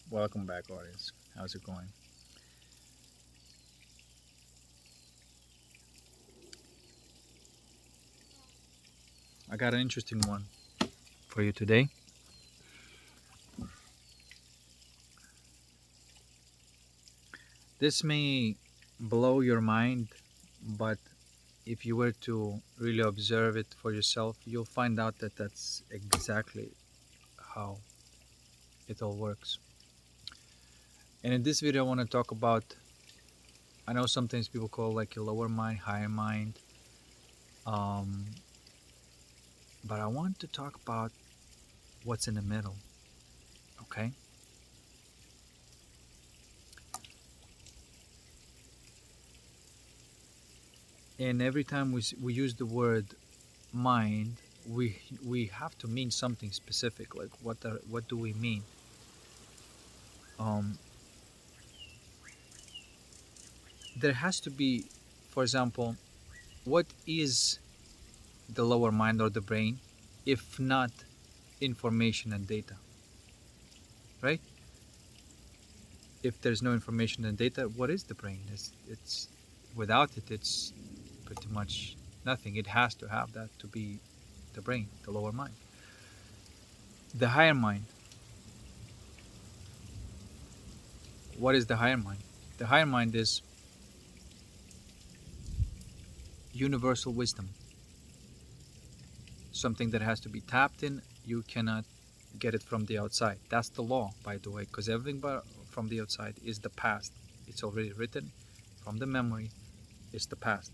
Welcome back, audience. How's it going? I got an interesting one for you today. This may blow your mind, but if you were to really observe it for yourself, you'll find out that that's exactly how it all works. And in this video, I want to talk about, I know sometimes people call like a lower mind, higher mind, um, but I want to talk about what's in the middle, okay? And every time we use the word mind, we have to mean something specific. Like what do we mean? Um, there has to be, for example, what is the lower mind or the brain, if not information and data, right? If there's no information and data, what is the brain? It's without it, it's pretty much nothing. It has to have that to be the brain, the lower mind. The higher mind. What is the higher mind? The higher mind is universal wisdom, something that has to be tapped in. You cannot get it from the outside. That's the law, by the way, because everything from the outside is the past. It's already written from the memory. It's the past.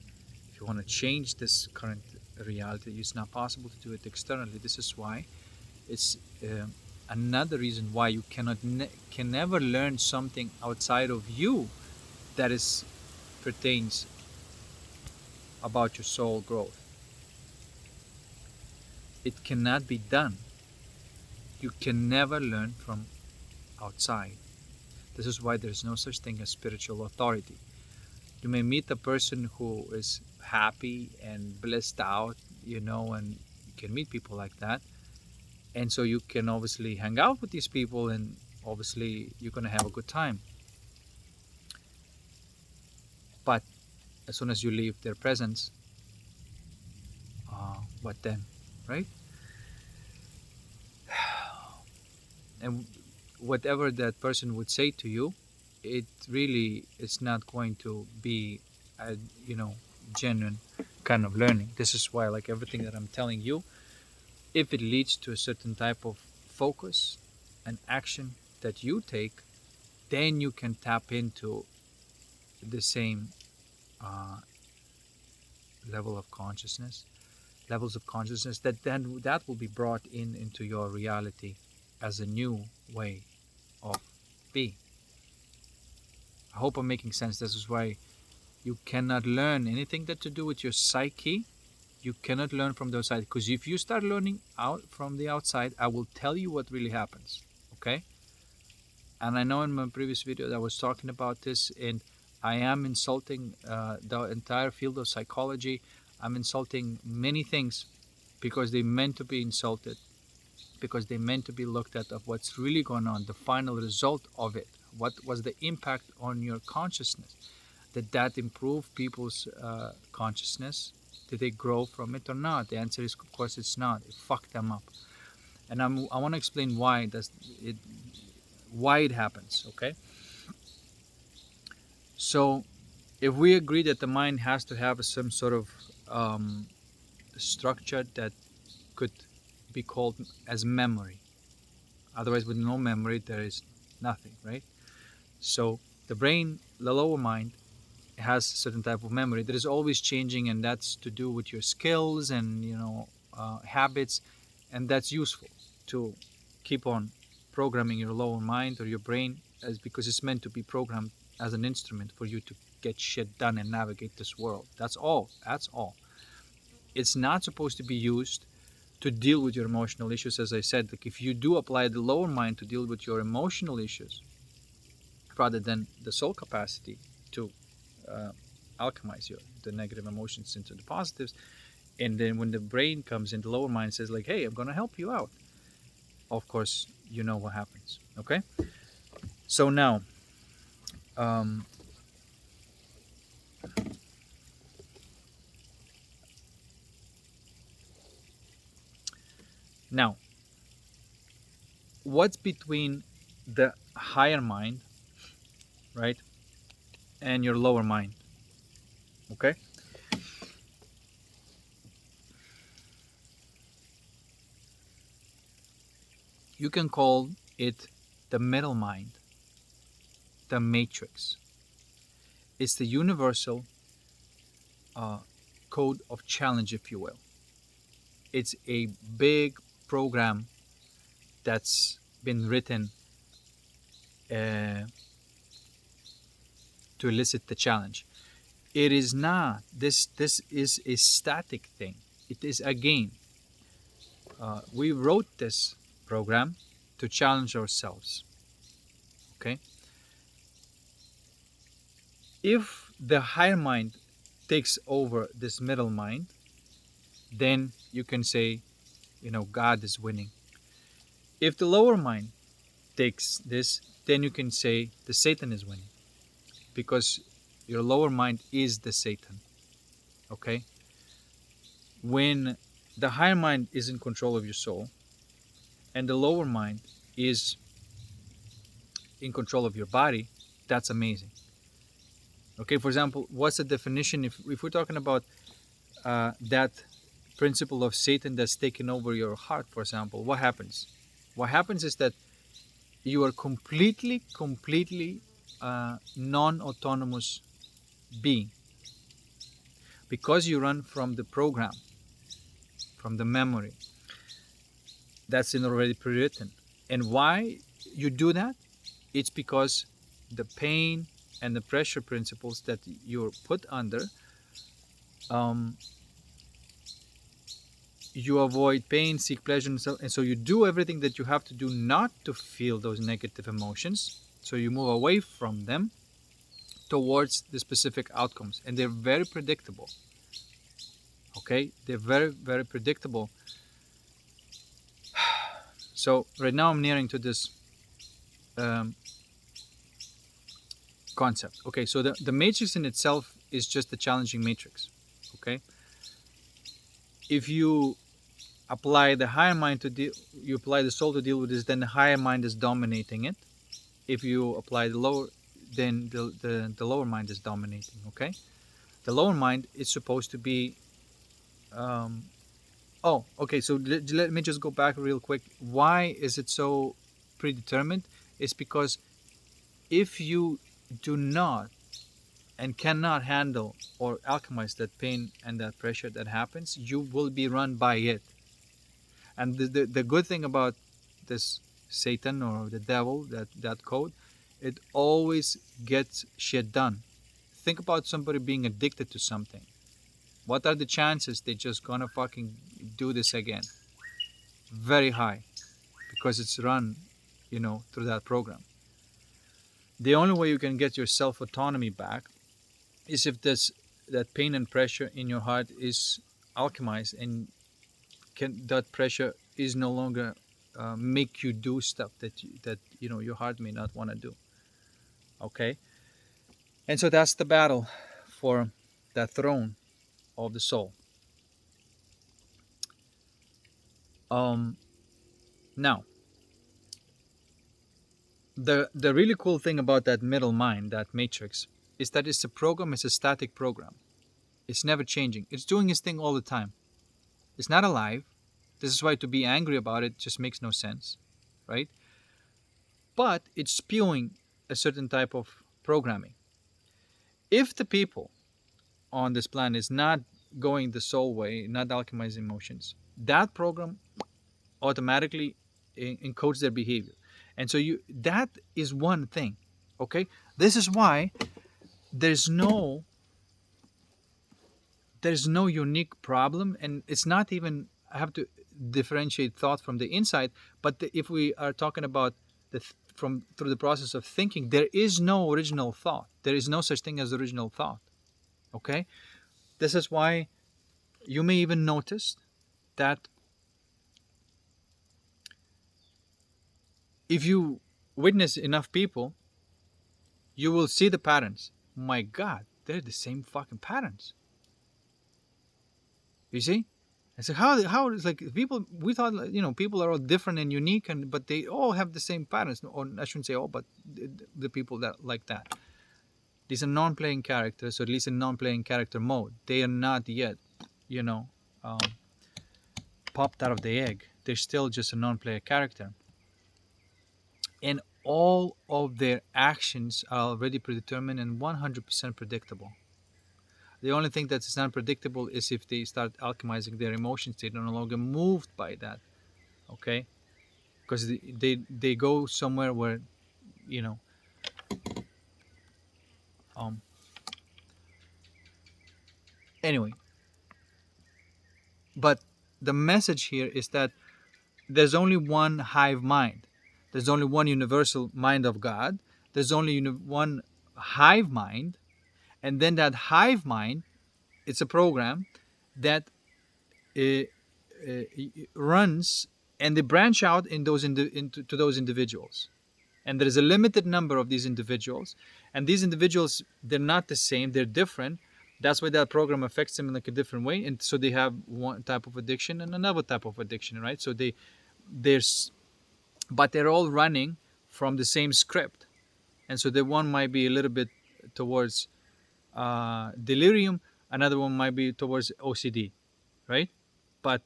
If you want to change this current reality, it's not possible to do it externally. This is why it's another reason why you can never learn something outside of you that is pertains about your soul growth. It cannot be done. You can never learn from outside. This is why there's no such thing as spiritual authority. You may meet a person who is happy and blissed out, and you can meet people like that. And so you can obviously hang out with these people, and obviously you're going to have a good time. But as soon as you leave their presence, what then, right? And whatever that person would say to you, it really is not going to be a genuine kind of learning. This is why, like everything that I'm telling you, if it leads to a certain type of focus and action that you take, then you can tap into the same uh, level of consciousness levels of consciousness that will be brought into your reality as a new way of being. I hope I'm making sense. This is why you cannot learn anything that to do with your psyche. You cannot learn from the outside, because if you start learning out from the outside, I will tell you what really happens. Okay? And I know in my previous video that I was talking about this, and I am insulting the entire field of psychology. I'm insulting many things because they meant to be insulted, because they meant to be looked at of what's really going on, the final result of it. What was the impact on your consciousness? Did that improve people's consciousness? Did they grow from it or not? The answer is, of course, it's not. It fucked them up. And I want to explain why it happens, okay? So if we agree that the mind has to have some sort of structure that could be called as memory, otherwise with no memory there is nothing, right? So the brain, the lower mind, has a certain type of memory that is always changing, and that's to do with your skills and habits, and that's useful to keep on programming your lower mind or your brain, as because it's meant to be programmed as an instrument for you to get shit done and navigate this world. That's all. It's not supposed to be used to deal with your emotional issues. As I said, like if you do apply the lower mind to deal with your emotional issues rather than the soul capacity to uh, alchemize the negative emotions into the positives, and then when the brain comes in, the lower mind says like, hey, I'm going to help you out, of course you know what happens. Okay, So um, now what's between the higher mind, right, and your lower mind? Okay, you can call it the middle mind, the matrix. It's the universal uh, code of challenge, if you will. It's a big program that's been written uh, to elicit the challenge. It is not. This is a static thing. It is a game. We wrote this program to challenge ourselves. Okay. If the higher mind takes over this middle mind, then you can say, God is winning. If the lower mind takes this, then you can say the Satan is winning, because your lower mind is the Satan. Okay. When the higher mind is in control of your soul and the lower mind is in control of your body, that's amazing. Okay, for example, what's the definition? If we're talking about that principle of Satan that's taken over your heart, for example, what happens? What happens is that you are completely non autonomous being, because you run from the program, from the memory that's in already pre-written. And why you do that? It's because the pain and the pressure principles that you're put under, um, you avoid pain, seek pleasure, and so you do everything that you have to do not to feel those negative emotions. So you move away from them towards the specific outcomes, and they're very predictable. Okay, they're very predictable. So right now I'm nearing to this um, concept. Okay, so the matrix in itself is just a challenging matrix. Okay, if you apply the higher mind to deal, you apply the soul to deal with this, then the higher mind is dominating it. If you apply the lower, then the lower mind is dominating. Okay, the lower mind is supposed to be. Um, oh, okay. So let me just go back real quick. Why is it so predetermined? It's because if you do not and cannot handle or alchemize that pain and that pressure that happens, you will be run by it. And the good thing about this Satan or the devil, that code, it always gets shit done. Think about somebody being addicted to something. What are the chances they just gonna fucking do this again? Very high, because it's run, through that program. The only way you can get your self autonomy back is if this that pain and pressure in your heart is alchemized, and that pressure is no longer make you do stuff that your heart may not want to do. Okay, and so that's the battle for that throne of the soul. um Now, the really cool thing about that middle mind, that matrix, is that it's a program. It's a static program. It's never changing. It's doing its thing all the time. It's not alive. This is why to be angry about it just makes no sense, right? But it's spewing a certain type of programming. If the people on this planet is not going the soul way, not alchemizing emotions, that program automatically encodes their behavior. And so that is one thing. Okay? This is why there's no there's no unique problem, and it's not even, I have to differentiate thought from the inside. But if we are talking about from through the process of thinking, there is no original thought. There is no such thing as original thought. Okay, this is why you may even notice that if you witness enough people, you will see the patterns. My God, they're the same fucking patterns. You see? I said, how is like people? We thought people are all different and unique, and but they all have the same patterns. Or I shouldn't say all, but the people that like that. These are non-playing characters, or at least in non-playing character mode. They are not yet, you know, um, popped out of the egg. They're still just a non-player character, and all of their actions are already predetermined and 100% predictable. The only thing that is unpredictable is if they start alchemizing their emotions. They're no longer moved by that, okay? Because they go somewhere where, you know, um. Anyway, but the message here is that there's only one hive mind. There's only one universal mind of God. There's only one hive mind, and then that hive mind, it's a program that uh, runs, and they branch out in to those individuals. And there is a limited number of these individuals, and these individuals, they're not the same, they're different. That's why that program affects them in like a different way, and so they have one type of addiction and another type of addiction, right? So there's but they're all running from the same script, and so the one might be a little bit towards delirium, another one might be towards OCD, right? But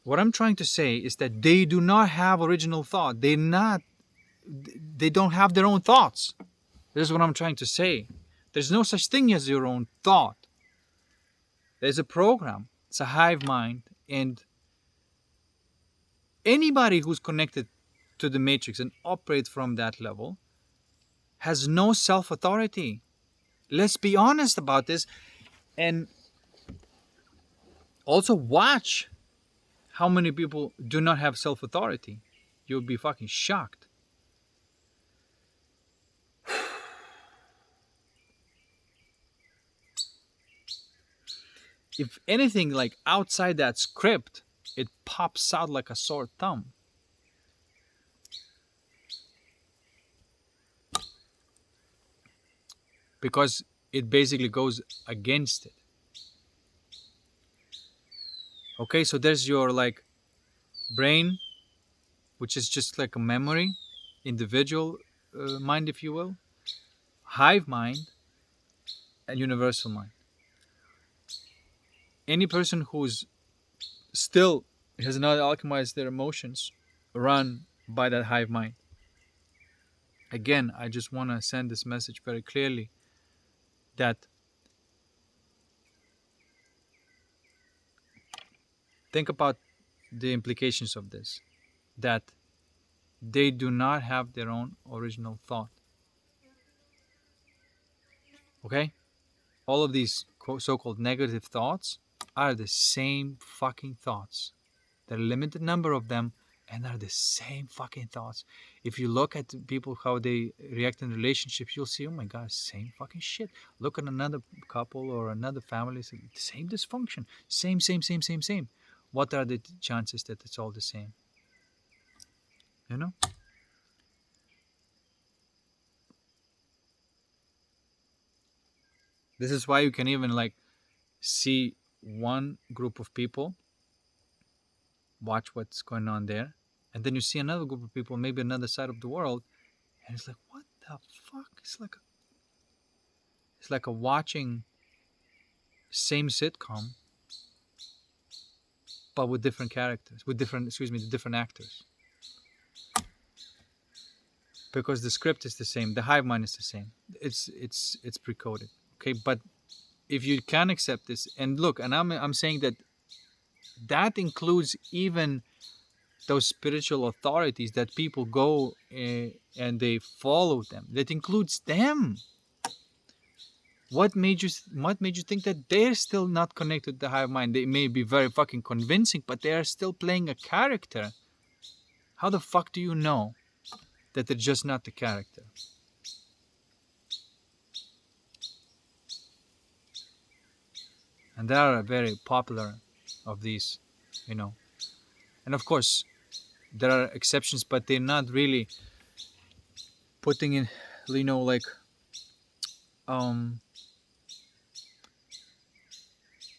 what I'm trying to say is that they do not have original thought. They don't have their own thoughts. This is what I'm trying to say. There's no such thing as your own thought. There's a program. It's a hive mind, and anybody who's connected to the matrix and operates from that level has no self-authority. Let's be honest about this, and also watch how many people do not have self-authority. You'll be fucking shocked. If anything, like outside that script, it pops out like a sore thumb. Because it basically goes against it. Okay, so there's your like brain, which is just like a memory, individual mind, if you will, hive mind, and universal mind. Any person who's still has not alchemized their emotions run by that hive mind. Again, I just want to send this message very clearly that think about the implications of this, that they do not have their own original thought. Okay? All of these so-called negative thoughts are the same fucking thoughts. There are a limited number of them, and are the same fucking thoughts. If you look at people, how they react in relationships, you'll see, oh my God, same fucking shit. Look at another couple or another family, same dysfunction. Same. What are the chances that it's all the same? You know? This is why you can even like see one group of people, watch what's going on there, and then you see another group of people, maybe another side of the world, and it's like, what the fuck? It's like a watching same sitcom, but with different characters, with different actors. Because the script is the same, the hive mind is the same. It's pre-coded, okay? But if you can accept this, and look, and I'm saying that includes even those spiritual authorities that people go and they follow them. That includes them. What made you think that they're still not connected to the hive mind? They may be very fucking convincing, but they are still playing a character. How the fuck do you know that they're just not the character? And there are very popular of these, you know. And of course, there are exceptions, but they're not really putting in like um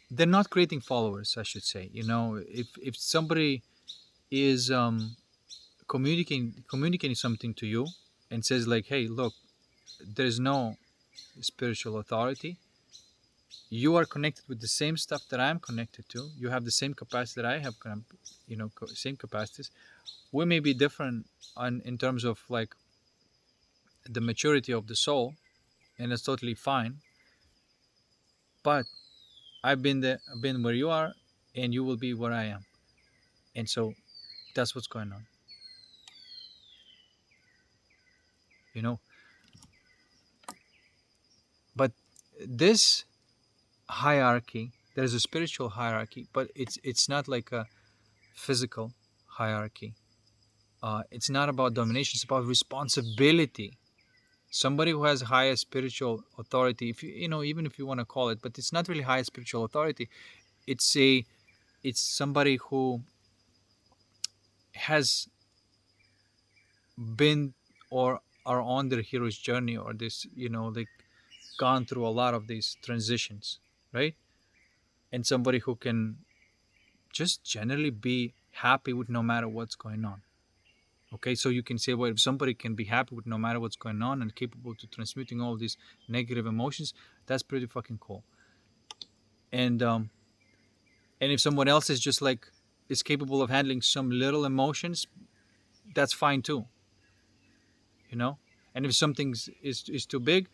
they're not creating followers, I should say. If somebody is communicating something to you and says like, hey, look, there's no spiritual authority, you are connected with the same stuff that I'm connected to, you have the same capacity that I have, same capacities. We may be different in terms of like the maturity of the soul, and that's totally fine. But I've been where you are, and you will be where I am, and so that's what's going on. you know but this hierarchy, there's a spiritual hierarchy, but it's not like a physical hierarchy. It's not about domination, it's about responsibility. Somebody who has higher spiritual authority, if even if you want to call it, but it's not really higher spiritual authority. It's somebody who has been or are on their hero's journey, or this, like gone through a lot of these transitions, right? And somebody who can just generally be happy with no matter what's going on. Okay, so you can say, well, if somebody can be happy with no matter what's going on and capable to transmuting all these negative emotions, that's pretty fucking cool. And um and if someone else is just like is capable of handling some little emotions, that's fine too. you know and if something is too big,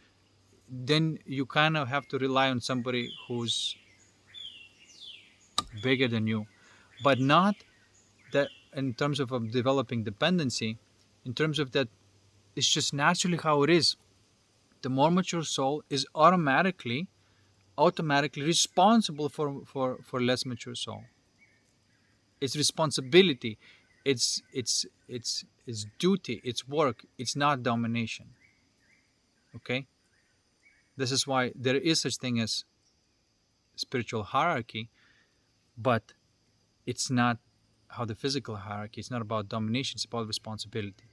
then you kind of have to rely on somebody who's bigger than you. But not that in terms of developing dependency, in terms of that, it's just naturally how it is. The more mature soul is automatically responsible for less mature soul. It's responsibility, it's duty, it's work, it's not domination. Okay, this is why there is such thing as spiritual hierarchy, but it's not how the physical hierarchy. It's not about domination, it's about responsibility.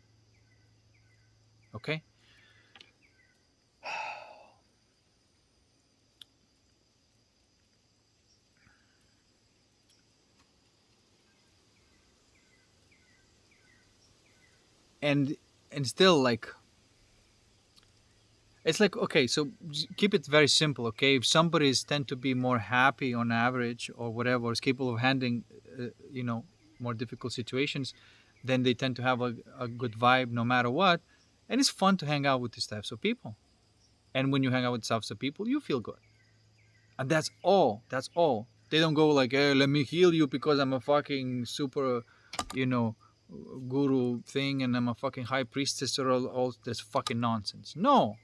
Okay. And still, like, it's like, okay, so keep it very simple. Okay, if somebody tend to be more happy on average or whatever, is capable of handling more difficult situations, then they tend to have a good vibe no matter what. And it's fun to hang out with these types of people. And when you hang out with types of people, you feel good. And that's all. They don't go like, hey, let me heal you because I'm a fucking super, you know guru thing, and I'm a fucking high priestess, or all this fucking nonsense. No,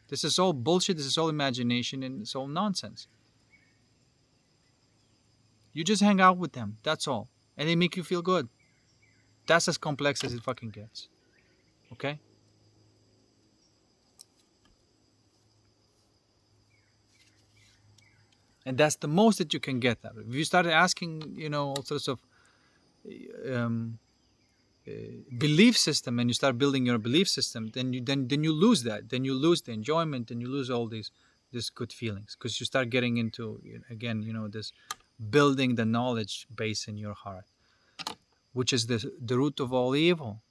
this is all bullshit. This is all imagination, and it's all nonsense. You just hang out with them, that's all, and they make you feel good. That's as complex as it fucking gets. Okay. And that's the most that you can get out of it. If you start asking, all sorts of um, uh, belief system, and you start building your belief system, then you lose that. Then you lose the enjoyment, and you lose all these good feelings, because you start getting into, again, this building the knowledge base in your heart, which is the root of all evil.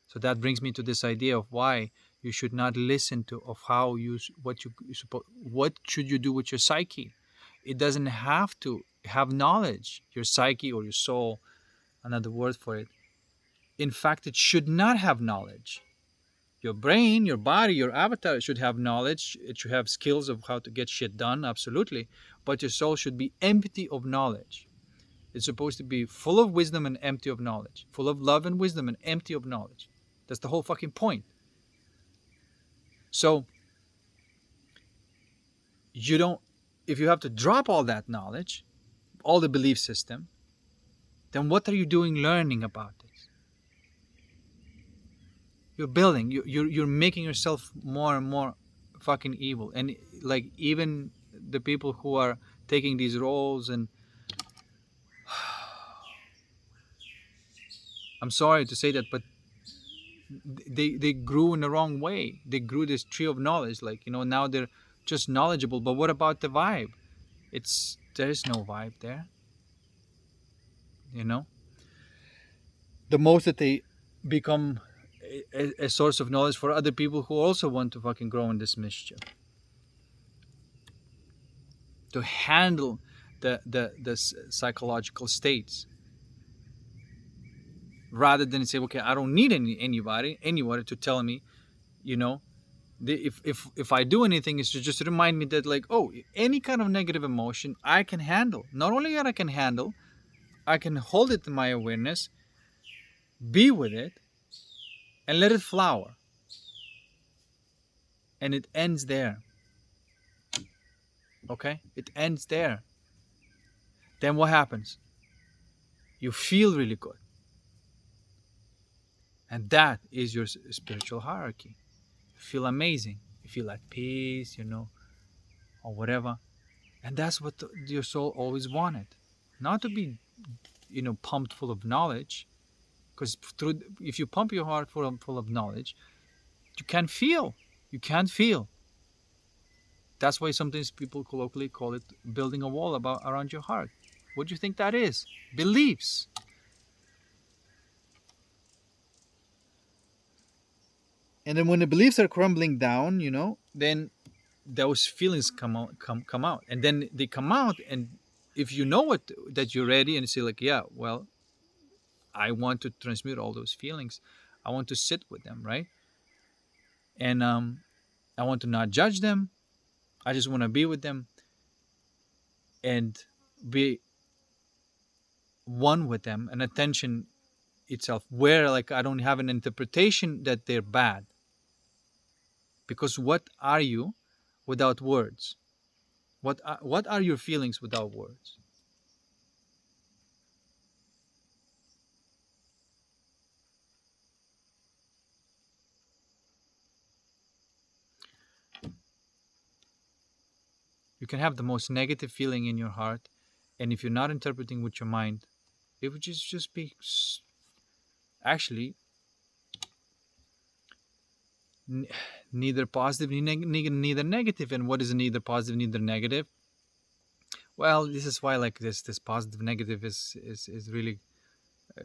So that brings me to this idea of why you should not listen to of how what should you do with your psyche. It doesn't have to have knowledge. Your psyche, or your soul, another word for it. In fact, it should not have knowledge. Your brain, your body, your avatar should have knowledge. It should have skills of how to get shit done, absolutely. But your soul should be empty of knowledge. It's supposed to be full of wisdom and empty of knowledge, full of love and wisdom and empty of knowledge. That's the whole fucking point. So you don't, if you have to drop all that knowledge, all the belief system, then what are you doing learning about it? You're building, you're making yourself more and more fucking evil. And like, even the people who are taking these roles, and I'm sorry to say that, but they grew in the wrong way. They grew this tree of knowledge, like, now they're just knowledgeable. But what about the vibe? There is no vibe there. You know, the most that they become a source of knowledge for other people who also want to fucking grow in this mischief, to handle the psychological states, rather than say, okay, I don't need anybody to tell me, you know if I do anything, is to just remind me that, like, oh, any kind of negative emotion I can handle. Not only that I can handle, I can hold it in my awareness, be with it, and let it flower. And it ends there. Okay? It ends there. Then what happens? You feel really good. And that is your spiritual hierarchy. You feel amazing. You feel at peace, or whatever. And that's what your soul always wanted. Not to be, pumped full of knowledge. Because if you pump your heart full of knowledge, you can't feel. You can't feel. That's why sometimes people colloquially call it building a wall around your heart. What do you think that is? Beliefs. And then when the beliefs are crumbling down, then those feelings come out, and then they come out. And if you know that you're ready, and you say, like, yeah, well, I want to transmute all those feelings. I want to sit with them, right? And I want to not judge them. I just want to be with them and be one with them, and attention itself, where, like, I don't have an interpretation that they're bad. Because what are you without words? What are your feelings without words? You can have the most negative feeling in your heart, and if you're not interpreting with your mind, it would just be actually neither positive neither negative. And what is neither positive neither negative? Well, this is why, like, this positive negative is really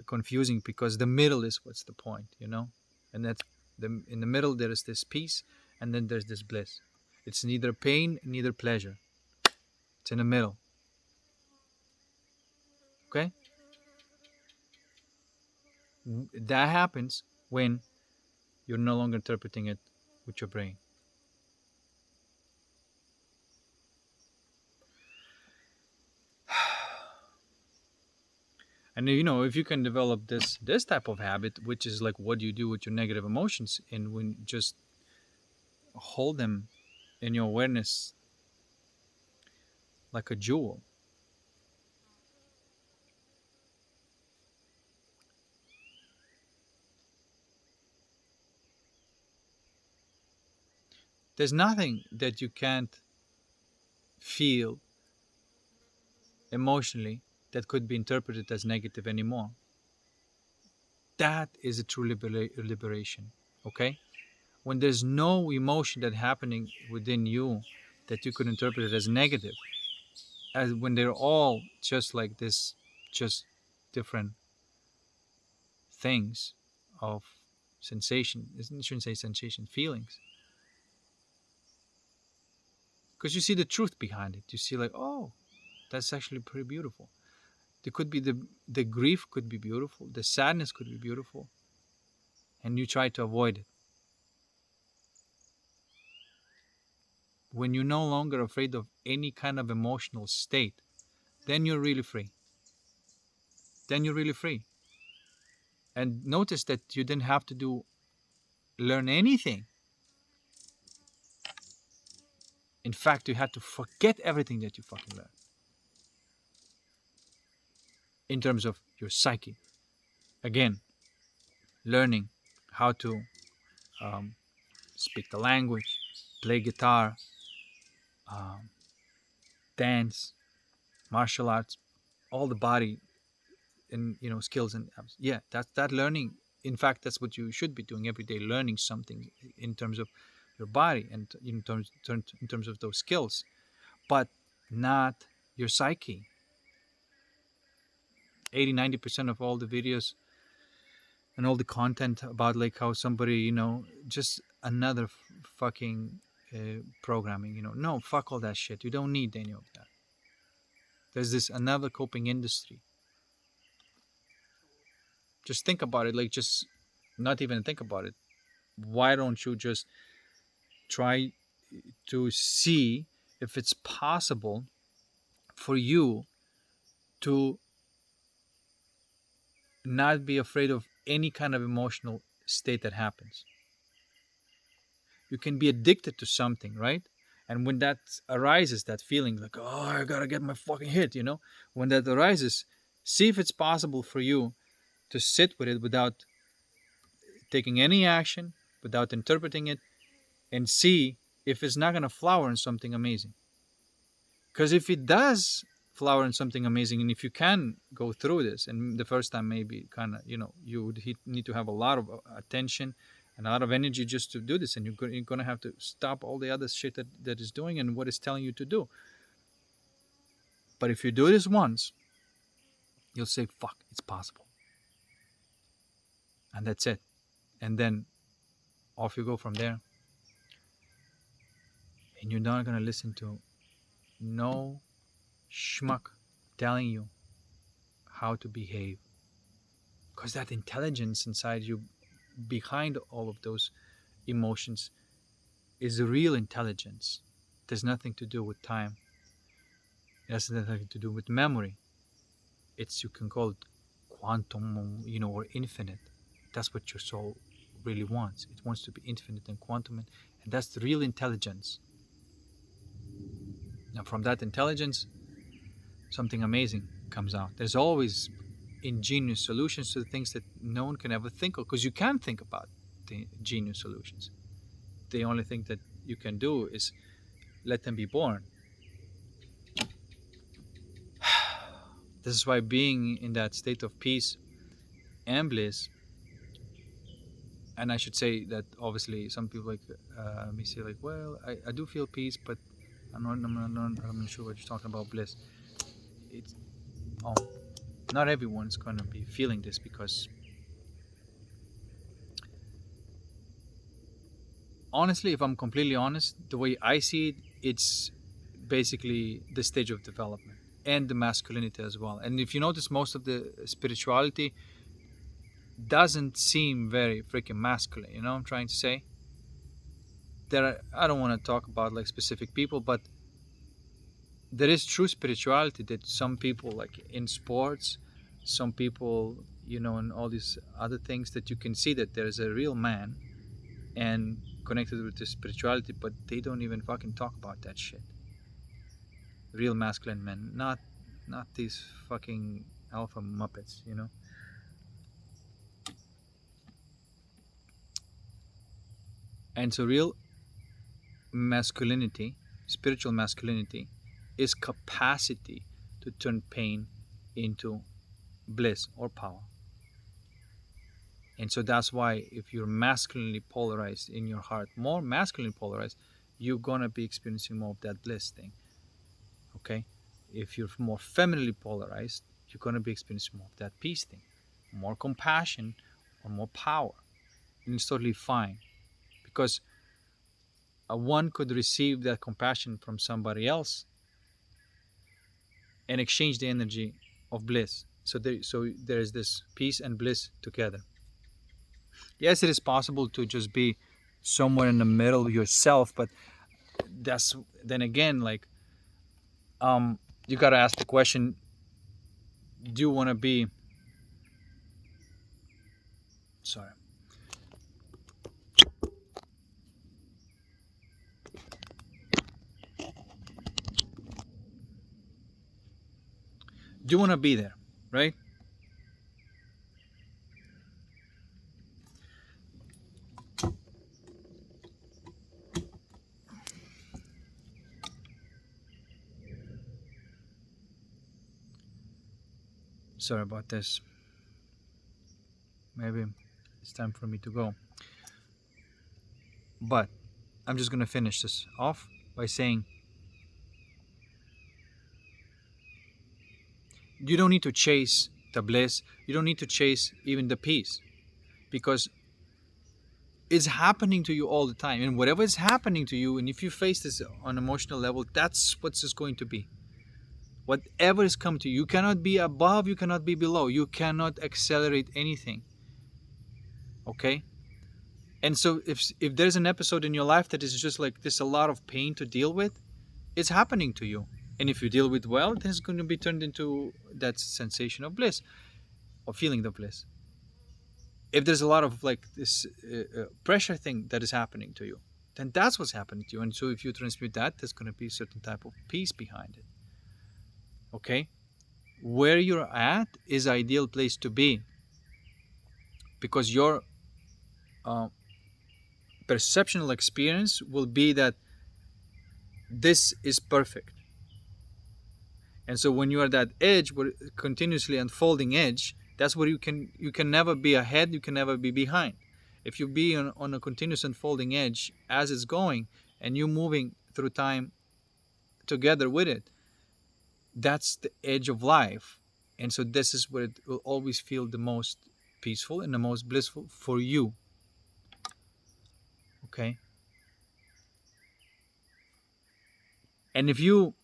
confusing, because the middle is what's the point, and that's in the middle there is this peace, and then there's this bliss. It's neither pain neither pleasure. It's in the middle. Okay. That happens when you're no longer interpreting it with your brain. And if you can develop this type of habit, which is like what you do with your negative emotions, and when just hold them in your awareness like a jewel. There's nothing that you can't feel emotionally that could be interpreted as negative anymore. That is a true liberation. Okay? When there's no emotion that happening within you that you could interpret it as negative, as when they're all just like this, just different things of sensation. I shouldn't say sensation, feelings. Because you see the truth behind it. You see, like, oh, that's actually pretty beautiful. There could be the grief could be beautiful, the sadness could be beautiful, and you try to avoid it. When you're no longer afraid of any kind of emotional state, then you're really free. Then you're really free. And notice that you didn't have to learn anything. In fact, you had to forget everything that you fucking learned in terms of your psyche. Again, learning how to um, speak the language, play guitar, um, dance, martial arts, all the body and skills, and yeah, that learning in fact, that's what you should be doing every day, learning something in terms of your body and in terms of those skills, but not your psyche. 80-90% of all the videos and all the content about like how somebody, just another fucking programming, no, fuck all that shit. You don't need any of that. There's this another coping industry. Just think about it, like, just not even think about it. Why don't you just try to see if it's possible for you to not be afraid of any kind of emotional state that happens? You can be addicted to something, right? And when that arises, that feeling like, oh, I gotta get my fucking hit, when that arises, see if it's possible for you to sit with it without taking any action, without interpreting it, and see if it's not gonna flower in something amazing. Because if it does flower in something amazing, and if you can go through this, and the first time maybe kind of, you would need to have a lot of attention and a lot of energy just to do this, and you're going to have to stop all the other shit that is doing and what it's telling you to do. But if you do this once, you'll say, fuck, it's possible. And that's it. And then off you go from there. And you're not going to listen to no schmuck telling you how to behave. Because that intelligence inside you, behind all of those emotions, is a real intelligence. It has nothing to do with time. It has nothing to do with memory. You can call it quantum, or infinite. That's what your soul really wants. It wants to be infinite and quantum, and that's the real intelligence. Now, from that intelligence, something amazing comes out. There's always ingenious solutions to the things that no one can ever think of, because you can't think about the ingenious solutions. The only thing that you can do is let them be born. This is why being in that state of peace and bliss, and I should say that obviously some people may say like, well, I do feel peace, but I'm not sure what you're talking about bliss. It's not everyone's gonna be feeling this, because honestly, if I'm completely honest, the way I see it, it's basically the stage of development and the masculinity as well. And if you notice, most of the spirituality doesn't seem very freaking masculine. You know what I'm trying to say? I don't want to talk about like specific people, but there is true spirituality that some people, like in sports, some people, and all these other things, that you can see that there's a real man and connected with the spirituality, but they don't even fucking talk about that shit. Real masculine men, not these fucking alpha muppets. And so real masculinity, spiritual masculinity, is capacity to turn pain into bliss or power. And so that's why if you're masculinely polarized in your heart, more masculinely polarized, you're gonna be experiencing more of that bliss thing. Okay? If you're more femininely polarized, you're gonna be experiencing more of that peace thing, more compassion or more power. And it's totally fine, because one could receive that compassion from somebody else and exchange the energy of bliss. So there's this peace and bliss together. Yes, it is possible to just be somewhere in the middle yourself, but that's then again, like, you gotta ask the question: do you want to be? Sorry. Do you want to be there, right? Sorry about this. Maybe it's time for me to go. But I'm just gonna finish this off by saying you don't need to chase the bliss. You don't need to chase even the peace, because it's happening to you all the time. And whatever is happening to you, and if you face this on emotional level, that's what's just going to be. Whatever is come to you, you cannot be above, you cannot be below, you cannot accelerate anything. Okay? And so if there's an episode in your life that is just like there's a lot of pain to deal with, it's happening to you. And if you deal with well, then it's going to be turned into that sensation of bliss or feeling of bliss. If there's a lot of like this pressure thing that is happening to you, then that's what's happening to you. And so if you transmute that, there's going to be a certain type of peace behind it. Okay? Where you're at is ideal place to be, because your uh, perceptual experience will be that this is perfect. And so when you are at that edge, where continuously unfolding edge, that's where you can never be ahead, you can never be behind. If you be on a continuous unfolding edge as it's going, and you moving through time together with it, that's the edge of life. And so this is where it will always feel the most peaceful and the most blissful for you. Okay? And if you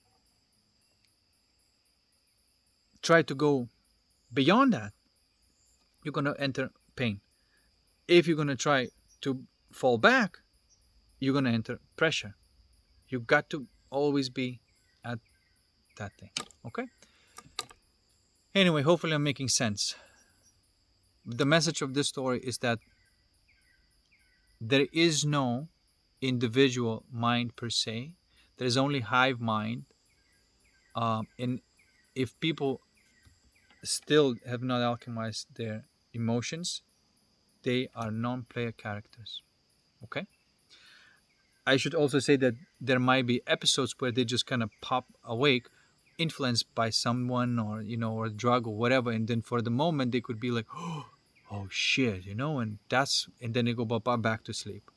try to go beyond that, you're going to enter pain. If you're going to try to fall back, you're going to enter pressure. You got to always be at that thing. Okay? Anyway, hopefully I'm making sense. The message of this story is that there is no individual mind per se. There is only hive mind. And if people still have not alchemized their emotions, they are non-player characters. Okay? I should also say that there might be episodes where they just kind of pop awake, influenced by someone or or a drug or whatever, and then for the moment they could be like, oh shit, and then they go back to sleep.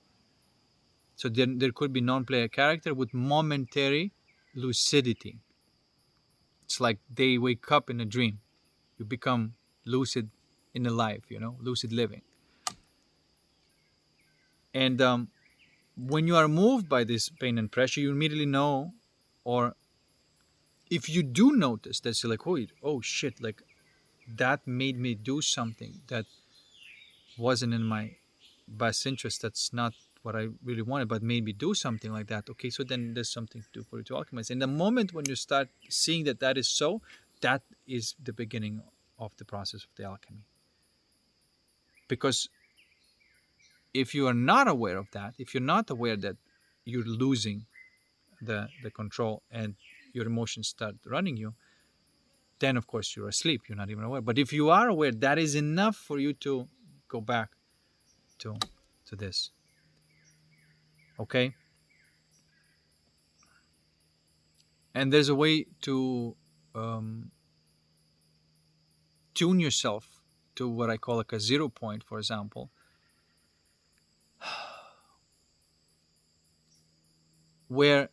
So then there could be non-player character with momentary lucidity. It's like they wake up in a dream. You become lucid in a life, lucid living. And when you are moved by this pain and pressure, you immediately know, or if you do notice that you're like, oh shit, like that made me do something that wasn't in my best interest, that's not what I really wanted, but made me do something like that. Okay, so then there's something to do for you to alchemize. And the moment when you start seeing that that is so, that is the beginning of the process of the alchemy. Because if you are not aware of that, if you're not aware that you're losing the control and your emotions start running you, then of course you're asleep, you're not even aware. But if you are aware, that is enough for you to go back to this. Okay? And there's a way to tune yourself to what I call like a 0 point, for example, where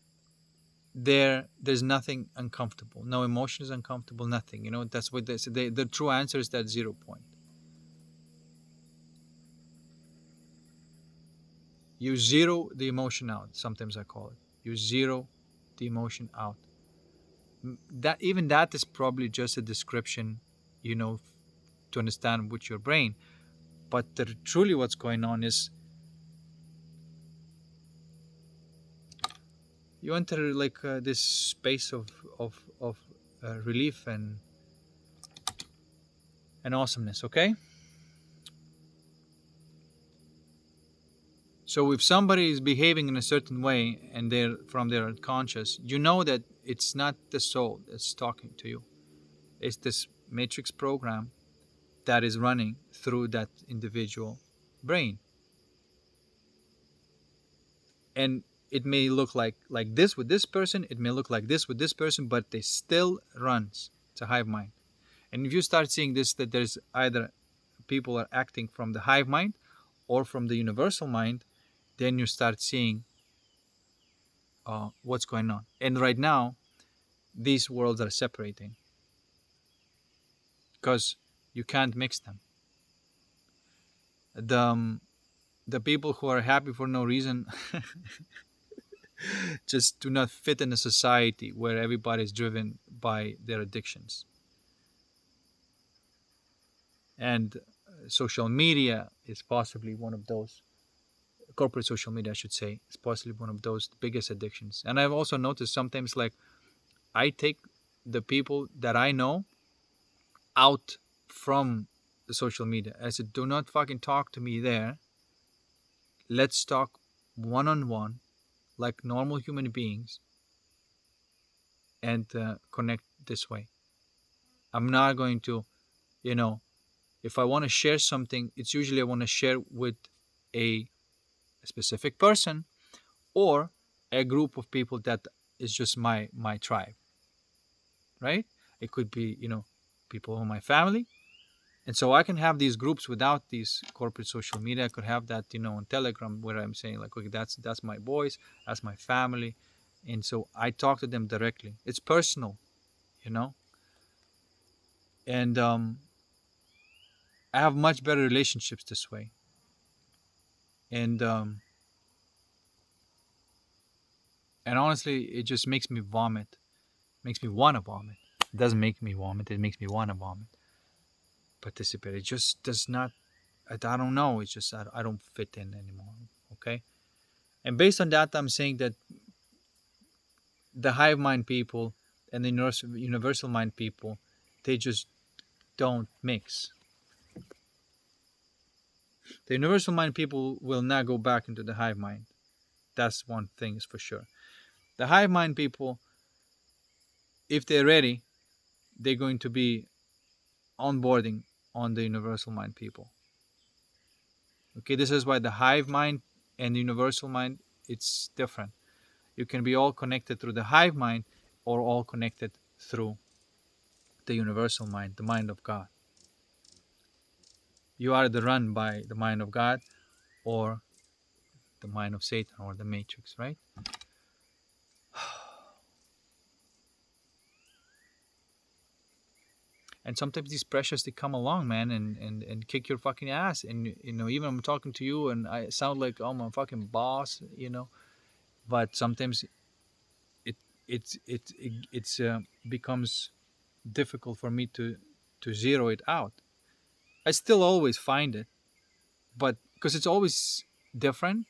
there's nothing uncomfortable, no emotion is uncomfortable, nothing. That's what they say. The true answer is that 0 point. You zero the emotion out. Sometimes I call it. You zero the emotion out. That is probably just a description, to understand with your brain. But truly, what's going on is you enter like this space of relief and awesomeness. Okay. So if somebody is behaving in a certain way and they're from their unconscious, you know that it's not the soul that's talking to you. It's this matrix program that is running through that individual brain. And it may look like this with this person, it may look like this with this person, but they still runs. It's a hive mind. And if you start seeing this, that there's either people are acting from the hive mind or from the universal mind, then you start seeing what's going on. And right now, these worlds are separating because you can't mix them. The people who are happy for no reason just do not fit in a society where everybody is driven by their addictions. And social media is possibly one of those. Corporate social media, I should say, is possibly one of those biggest addictions. And I've also noticed sometimes, like, I take the people that I know out from the social media. I said, do not fucking talk to me there. Let's talk one on one, like normal human beings, and connect this way. I'm not going to, you know, if I want to share something, it's usually I want to share with a, a specific person or a group of people that is just my tribe, right? It could be, people in my family. And so I can have these groups without these corporate social media. I could have that, on Telegram, where I'm saying like, okay, that's my boys, that's my family. And so I talk to them directly. It's personal, you know? And I have much better relationships this way. And and honestly, it just makes me vomit. Makes me wanna vomit. It doesn't make me vomit, it makes me wanna vomit. Participate. It just does not, I don't know. It's just I don't fit in anymore. Okay? And based on that, I'm saying that the hive mind people and the universal mind people, they just don't mix. The universal mind people will not go back into the hive mind. That's one thing is for sure. The hive mind people, if they're ready, they're going to be onboarding on the universal mind people. Okay, this is why the hive mind and the universal mind, it's different. You can be all connected through the hive mind or all connected through the universal mind, the mind of God. You are either run by the mind of God or the mind of Satan or the matrix, right? And sometimes these pressures, they come along, man, and kick your fucking ass. And even I'm talking to you and I sound like, oh, I'm a fucking boss. But sometimes it it's becomes difficult for me to zero it out. I still always find it, but because it's always different.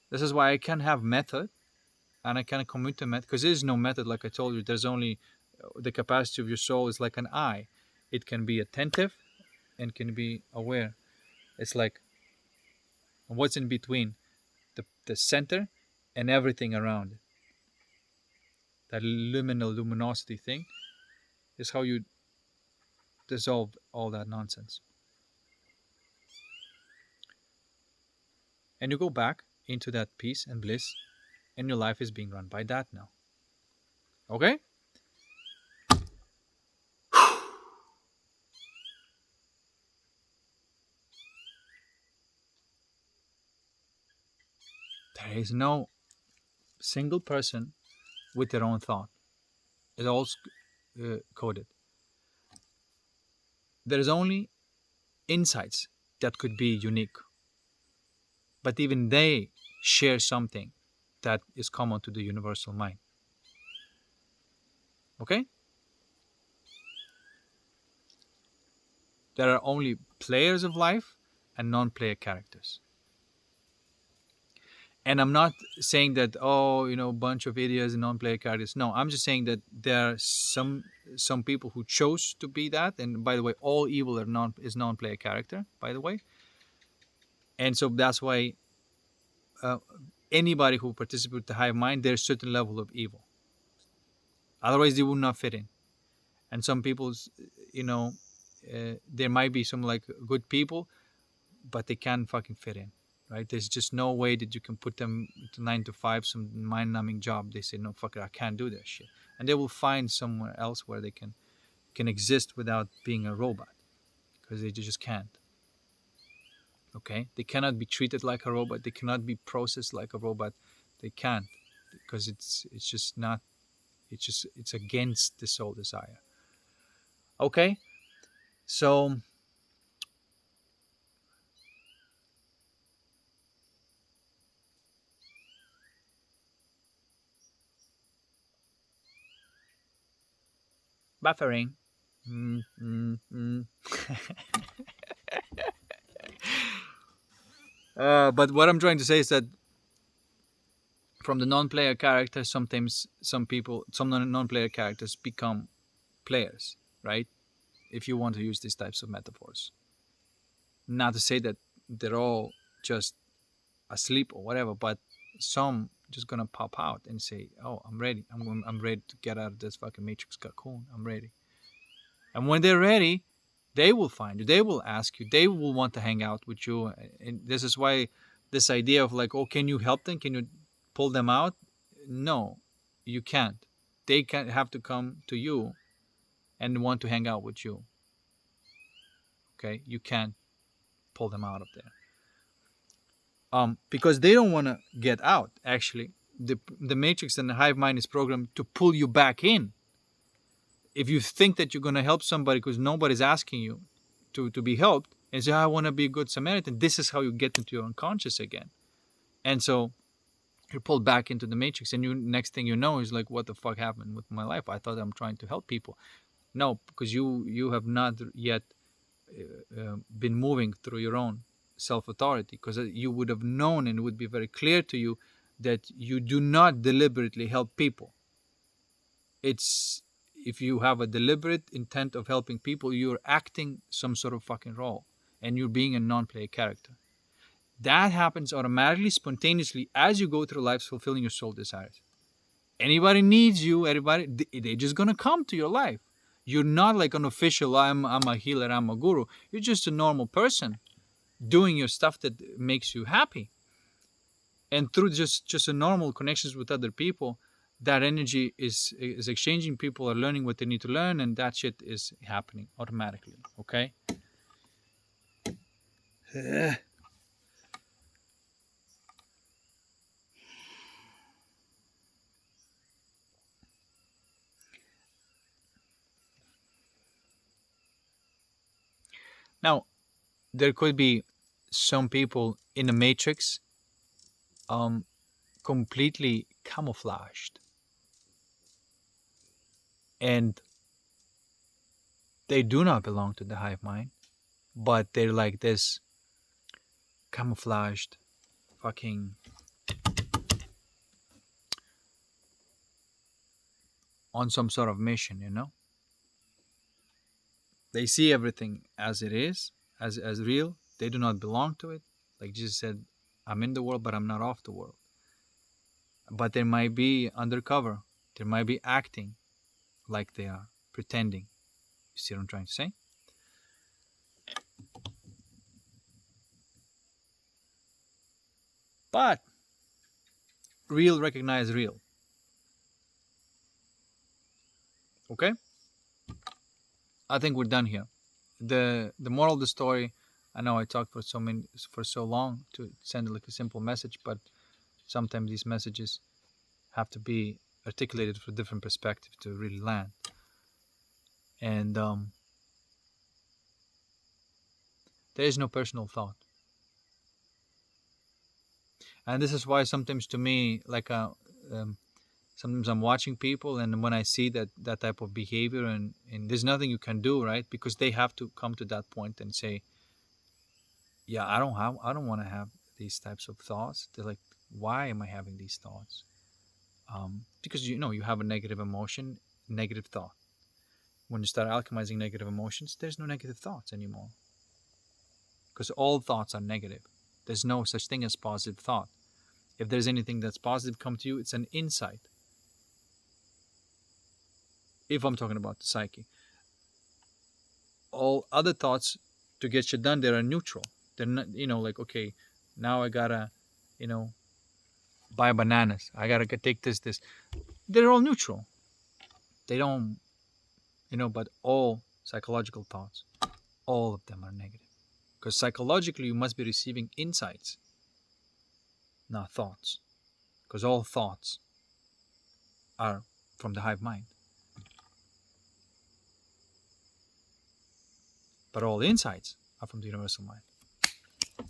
This is why I can have method and I can commit to method, because there is no method. Like I told you, there's only the capacity of your soul is like an eye. It can be attentive and can be aware. It's like what's in between the center and everything around it. That liminal luminosity thing is how you dissolve all that nonsense. And you go back into that peace and bliss, and your life is being run by that now. Okay? There is no single person with their own thought. It's all coded. There is only insights that could be unique, but even they share something that is common to the universal mind. Okay? There are only players of life and non-player characters. And I'm not saying that, oh, a bunch of idiots and non-player characters. No, I'm just saying that there are some people who chose to be that. And by the way, all evil is non-player character, by the way. And so that's why uh, anybody who participates with the hive mind, there's a certain level of evil. Otherwise, they would not fit in. And some people's, there might be some like good people, but they can't fucking fit in, right? There's just no way that you can put them to 9 to 5, some mind-numbing job. They say, no, fuck it, I can't do that shit, and they will find somewhere else where they can exist without being a robot, because they just can't. Okay, they cannot be treated like a robot. They cannot be processed like a robot. They can't, because it's just not. It's against the soul desire. Okay, so buffering. Mm, mm, mm. But what I'm trying to say is that from the non-player characters, sometimes some non-player characters become players, right? If you want to use these types of metaphors, not to say that they're all just asleep or whatever, but some just gonna pop out and say, "Oh, I'm ready. I'm ready to get out of this fucking matrix cocoon. I'm ready." And when they're ready, they will find you. They will ask you. They will want to hang out with you. And this is why this idea of like, "Oh, can you help them? Can you pull them out?" No, you can't. They can have to come to you and want to hang out with you. Okay, you can't pull them out of there. Because they don't want to get out. Actually, the matrix and the hive mind is programmed to pull you back in. If you think that you're going to help somebody because nobody's asking you to be helped, and say, I want to be a good Samaritan, this is how you get into your unconscious again. And so you're pulled back into the matrix, and you next thing you know is like, what the fuck happened with my life? I thought I'm trying to help people. No, because you have not yet been moving through your own self authority, because you would have known, and it would be very clear to you that you do not deliberately help people. It's If you have a deliberate intent of helping people, you're acting some sort of fucking role, and you're being a non-player character. That happens automatically, spontaneously, as you go through life fulfilling your soul desires. Anybody needs you, everybody, they're just gonna come to your life. You're not like an official, I'm a healer, I'm a guru. You're just a normal person doing your stuff that makes you happy. And through just a normal connections with other people, that energy is exchanging. People are learning what they need to learn, and that shit is happening automatically. Okay. Now, there could be some people in the matrix, um completely camouflaged, and they do not belong to the hive mind, but they're like this camouflaged fucking on some sort of mission. They see everything as it is, as real. They do not belong to it. Like Jesus said, I'm in the world, but I'm not of the world. But they might be undercover. They might be acting like they are, pretending. You see what I'm trying to say? But real recognize real. Okay? I think we're done here. The moral of the story, I know I talked for so long to send like a simple message, but sometimes these messages have to be articulated from different perspectives to really land. And there is no personal thought. And this is why sometimes to me, like sometimes I'm watching people, and when I see that type of behavior, and there's nothing you can do, right? Because they have to come to that point and say, yeah, I don't want to have these types of thoughts. They're like, why am I having these thoughts? Because you have a negative emotion, negative thought. When you start alchemizing negative emotions, there's no negative thoughts anymore, because all thoughts are negative. There's no such thing as positive thought. If there's anything that's positive come to you, it's an insight. If I'm talking about the psyche, all other thoughts to get shit done, they are neutral. They're not, like, okay, now I gotta, you know, buy bananas. I gotta take this. They're all neutral. They don't, but all psychological thoughts, all of them are negative. Because psychologically, you must be receiving insights, not thoughts. Because all thoughts are from the hive mind. But all insights are from the universal mind.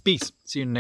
Peace. See you next.